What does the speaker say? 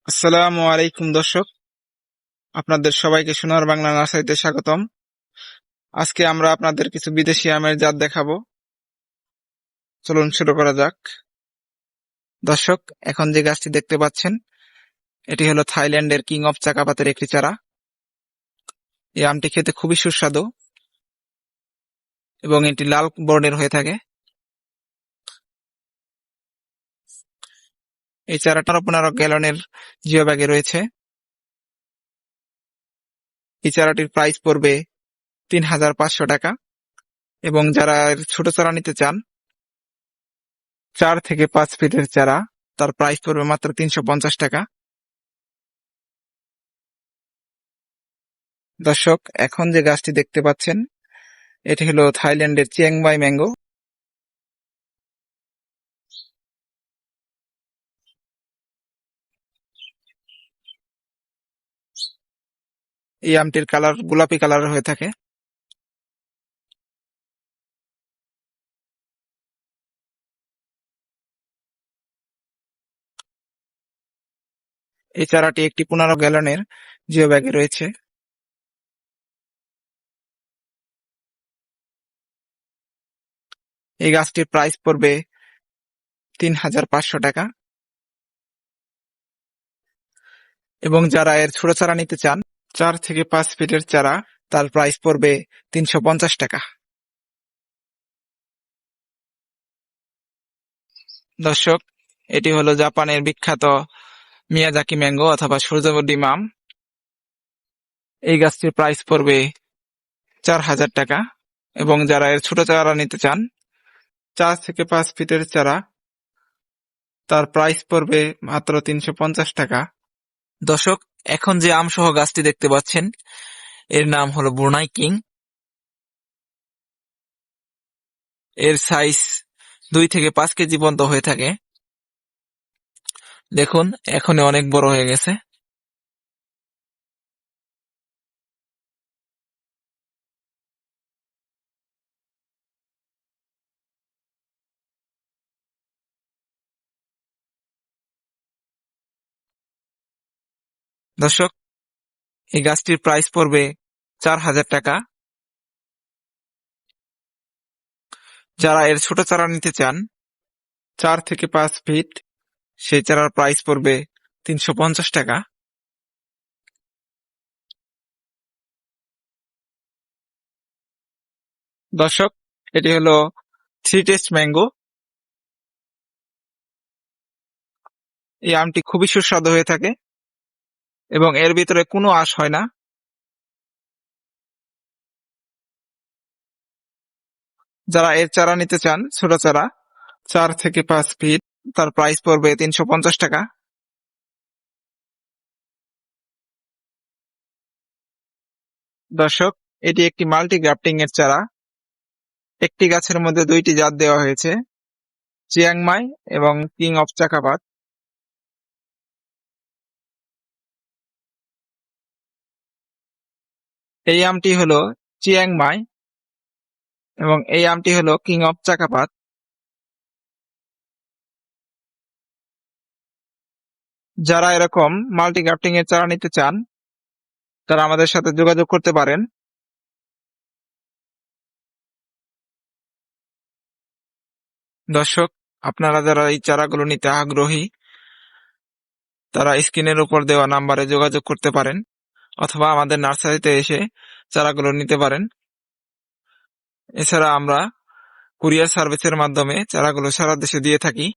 আসসালামু আলাইকুম দর্শক, আপনাদের সবাইকে সোনার বাংলা নার্সারিতে স্বাগতম। আজকে আমরা আপনাদের কিছু বিদেশি আমের জাত দেখাবো। চলুন শুরু করা যাক। দর্শক, এখন যে গাছটি দেখতে পাচ্ছেন এটি হলো থাইল্যান্ডের কিং অফ চাকাপাতের একটি চারা। এই আমটি খেতে খুবই সুস্বাদু এবং এটি লাল বর্ণের হয়ে থাকে। এই চারাটা 15 গ্যালনের জিও ব্যাগে রয়েছে। এই চারাটির প্রাইস পড়বে 3500 টাকা এবং যারা এর ছোট চারা নিতে চান 4 থেকে 5 ফিটের চারা, তার প্রাইস পড়বে মাত্র 350 টাকা। দর্শক, এখন যে গাছটি দেখতে পাচ্ছেন এটি হলো থাইল্যান্ডের চিয়াংমাই ম্যাঙ্গো। এই আমটির কালার গোলাপি কালারের হয়ে থাকে। এই চারাটি একটি 15 গ্যালনের জিও ব্যাগে রয়েছে। এই গাছটির প্রাইস পড়বে 3500 টাকা এবং যারা এর ছোট চারা নিতে চান 4 থেকে 5 ফিটের চারা, তার প্রাইস পড়বে 350 টাকা। দর্শক, এটি হলো জাপানের বিখ্যাত মিয়াজাকি ম্যাঙ্গো অথবা সূর্যমুখী আম। এই গাছটির প্রাইস পড়বে 4000 টাকা এবং যারা এর ছোট চারা নিতে চান 4 থেকে 5 ফিটের চারা, তার প্রাইস পড়বে মাত্র 350 টাকা। দর্শক, এখন যে আম সহ গাছটি দেখতে পাচ্ছেন এর নাম হলো ব্রুনাই কিং। এর সাইজ 2 থেকে 5 কেজি পর্যন্ত হয়ে থাকে। দেখুন, এখনই অনেক বড় হয়ে গেছে। দর্শক, এই গাছটির প্রাইস পড়বে 4000 টাকা। যারা এর ছোট চারা নিতে চান 4 থেকে 5 ফিট, সেই চারার প্রাইস পড়বে 350 টাকা। দর্শক, এটি হলো থ্রি টেস্ট ম্যাঙ্গো। এই আমটি খুবই সুস্বাদু হয়ে থাকে এবং এর ভিতরে কোনো আঁশ হয় না। যারা এর চারা নিতে চান ছোট চারা 4 থেকে 5 ফিট, তার প্রাইস পড়বে 350 টাকা। দর্শক, এটি একটি মাল্টি গ্রাফটিং এর চারা। একটি গাছের মধ্যে 2টি জাত দেওয়া হয়েছে, চিয়াংমাই এবং কিং অফ চাকাপাত। এই আমটি হলো চিয়াংমাই এবং এই আমটি হলো কিং অফ চাকাপাত। যারা এরকম মাল্টি গ্রাফটিং এর চারা নিতে চান তারা আমাদের সাথে যোগাযোগ করতে পারেন। দর্শক, আপনারা যারা এই চারাগুলো নিতে আগ্রহী তারা স্ক্রিনের উপর দেওয়া নাম্বারে যোগাযোগ করতে পারেন অথবা আমাদের নার্সারিতে এসে চারাগুলো নিতে পারেন। এছাড়া আমরা কুরিয়ার সার্ভিসের মাধ্যমে চারাগুলো সারা দেশে দিয়ে থাকি।